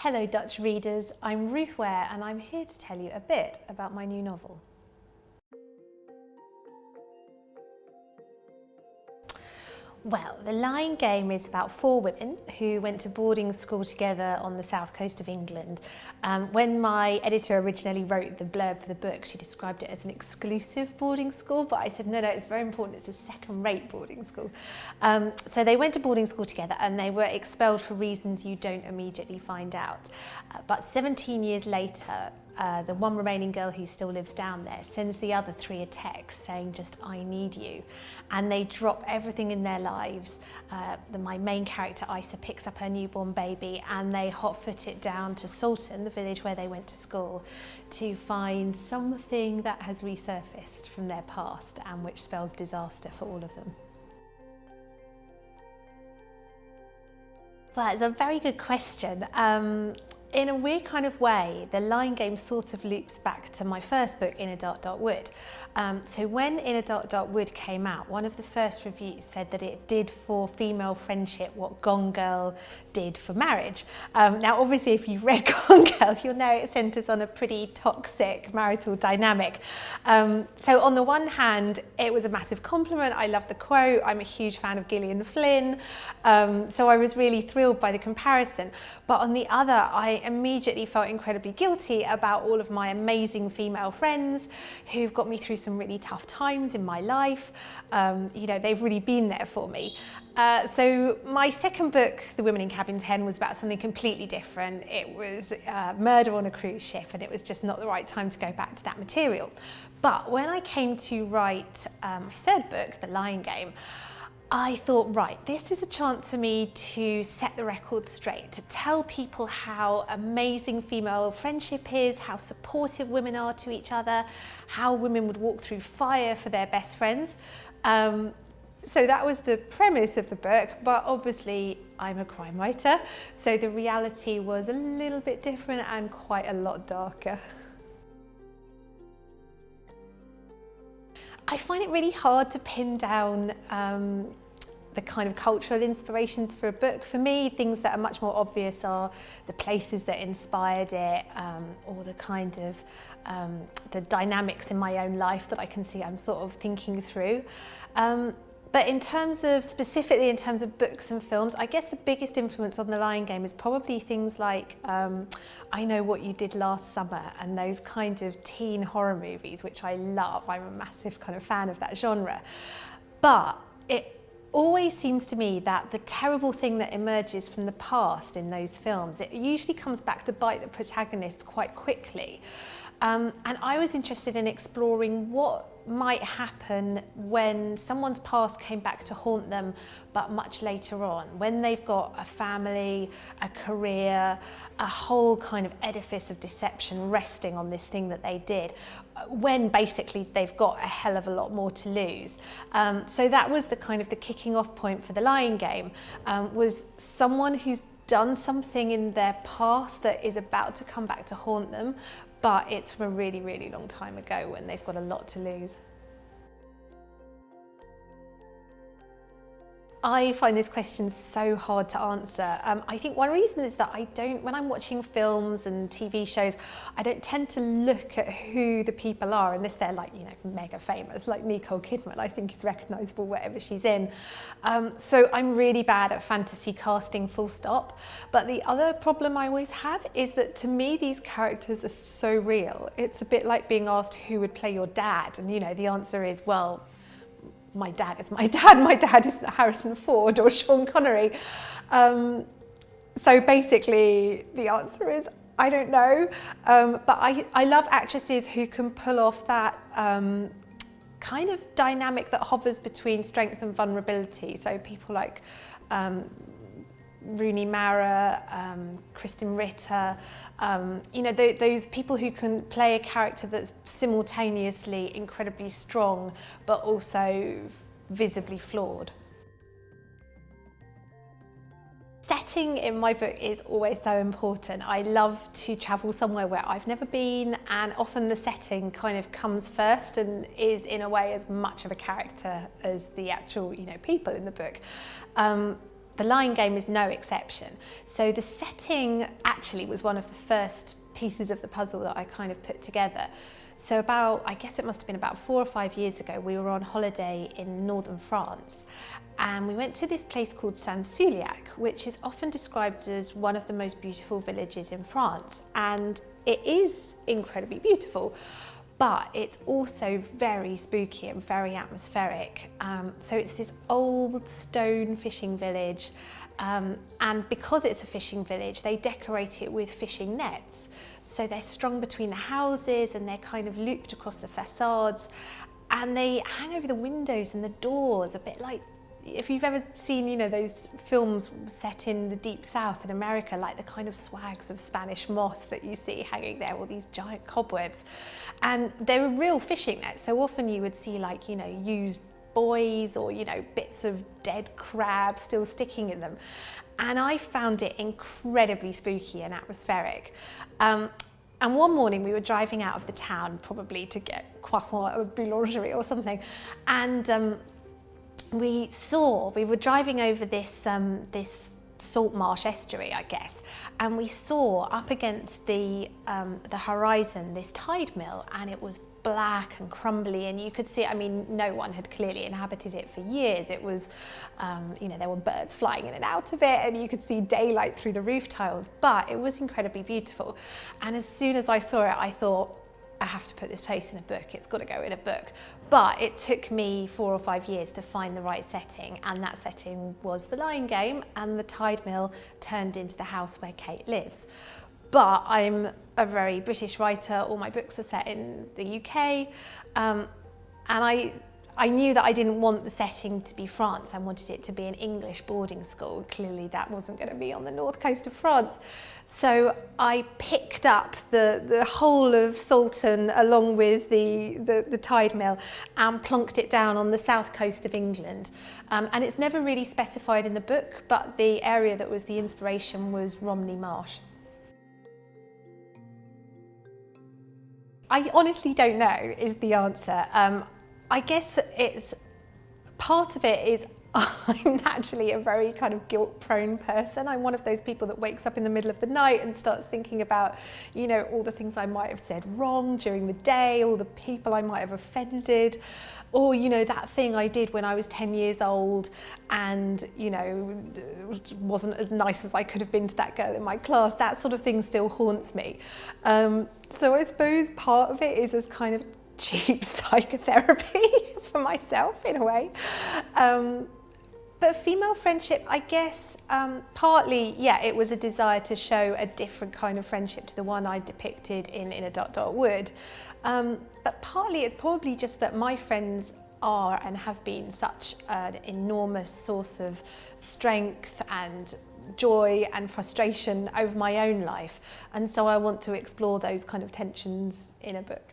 Hello Dutch readers, I'm Ruth Ware and I'm here to tell you a bit about my new novel. Well, The Lying Game is about 4 women who went to boarding school together on the south coast of England. When my editor originally wrote the blurb for the book, she described it as an exclusive boarding school, but I said, no, it's very important, it's a second-rate boarding school. So they went to boarding school together and they were expelled for reasons you don't immediately find out. But 17 years later, the one remaining girl who still lives down there sends the other 3 a text saying just, I need you. And they drop everything in their lives. My main character, Isa, picks up her newborn baby and they hot-foot it down to Salton, the village where they went to school, to find something that has resurfaced from their past and which spells disaster for all of them. Well, it's a very good question. In a weird kind of way, The Lying Game sort of loops back to my first book, In a Dark, Dark Wood. So when In a Dark, Dark Wood came out, one of the first reviews said that it did for female friendship what Gone Girl did for marriage. Now, obviously, if you've read Gone Girl, you'll know it centres on a pretty toxic marital dynamic. So on the one hand, it was a massive compliment. I love the quote. I'm a huge fan of Gillian Flynn. So I was really thrilled by the comparison. But on the other, I immediately felt incredibly guilty about all of my amazing female friends who've got me through some really tough times in my life. You know, they've really been there for me. So my second book, The Women in Cabin 10, was about something completely different. It was murder on a cruise ship, and it was just not the right time to go back to that material. But when I came to write my third book, The Lying Game, I thought, right, this is a chance for me to set the record straight, to tell people how amazing female friendship is, how supportive women are to each other, how women would walk through fire for their best friends. So that was the premise of the book, but obviously I'm a crime writer, so the reality was a little bit different and quite a lot darker. I find it really hard to pin down the kind of cultural inspirations for a book. For me, things that are much more obvious are the places that inspired it, or the kind of the dynamics in my own life that I can see I'm sort of thinking through. But in terms of, specifically in terms of books and films, I guess the biggest influence on The Lying Game is probably things like I Know What You Did Last Summer and those kind of teen horror movies, which I love. I'm a massive kind of fan of that genre. But it always seems to me that the terrible thing that emerges from the past in those films, it usually comes back to bite the protagonists quite quickly. And I was interested in exploring what might happen when someone's past came back to haunt them, but much later on, when they've got a family, a career, a whole kind of edifice of deception resting on this thing that they did, when basically they've got a hell of a lot more to lose. So that was the kind of the kicking off point for The Lying Game, was someone who's done something in their past that is about to come back to haunt them, but it's from a really, really long time ago when they've got a lot to lose. I find this question so hard to answer. I think one reason is that when I'm watching films and TV shows, I don't tend to look at who the people are unless they're like, you know, mega famous, like Nicole Kidman, I think is recognisable wherever she's in. So I'm really bad at fantasy casting, full stop. But the other problem I always have is that to me, these characters are so real. It's a bit like being asked who would play your dad. And, you know, the answer is, well, my dad is my dad. My dad isn't Harrison Ford or Sean Connery. So basically the answer is, I don't know. But I love actresses who can pull off that kind of dynamic that hovers between strength and vulnerability. So people like Rooney Mara, Kristen Ritter, you know, those people who can play a character that's simultaneously incredibly strong, but also visibly flawed. Setting in my book is always so important. I love to travel somewhere where I've never been, and often the setting kind of comes first and is in a way as much of a character as the actual, you know, people in the book. the Lying Game is no exception. So the setting actually was one of the first pieces of the puzzle that I kind of put together. So I guess it must have been about 4 or 5 years ago, we were on holiday in northern France, and we went to this place called Saint-Suliac, which is often described as one of the most beautiful villages in France. And it is incredibly beautiful, but it's also very spooky and very atmospheric. So it's this old stone fishing village, and because it's a fishing village, they decorate it with fishing nets. So they're strung between the houses and they're kind of looped across the facades, and they hang over the windows and the doors, a bit like, if you've ever seen, you know, those films set in the deep south in America, like the kind of swags of Spanish moss that you see hanging there, all these giant cobwebs. And they're real fishing nets, so often you would see, like, you know, used buoys or, you know, bits of dead crab still sticking in them. And I found it incredibly spooky and atmospheric. And one morning we were driving out of the town, probably to get croissant at a boulangerie or something, and we were driving over this salt marsh estuary, I guess, and we saw up against the horizon this tide mill, and it was black and crumbly, and you could see, I mean, no one had clearly inhabited it for years. It was, you know, there were birds flying in and out of it, and you could see daylight through the roof tiles, but it was incredibly beautiful. And as soon as I saw it, I thought, I have to put this place in a book, it's got to go in a book. But it took me 4 or 5 years to find the right setting, and that setting was the Lying Game, and the tide mill turned into the house where Kate lives. But I'm a very British writer, all my books are set in the UK, and I knew that I didn't want the setting to be France. I wanted it to be an English boarding school. Clearly that wasn't going to be on the north coast of France. So I picked up the whole of Salton along with the tide mill and plonked it down on the south coast of England. And it's never really specified in the book, but the area that was the inspiration was Romney Marsh. I honestly don't know is the answer. I guess part of it is I'm naturally a very kind of guilt-prone person. I'm one of those people that wakes up in the middle of the night and starts thinking about, you know, all the things I might have said wrong during the day, all the people I might have offended, or, you know, that thing I did when I was 10 years old and, you know, wasn't as nice as I could have been to that girl in my class. That sort of thing still haunts me. So I suppose part of it is as kind of cheap psychotherapy for myself in a way. But female friendship, I guess, partly, yeah, it was a desire to show a different kind of friendship to the one I depicted in a ... Wood. But partly it's probably just that my friends are and have been such an enormous source of strength and joy and frustration over my own life. And so I want to explore those kind of tensions in a book.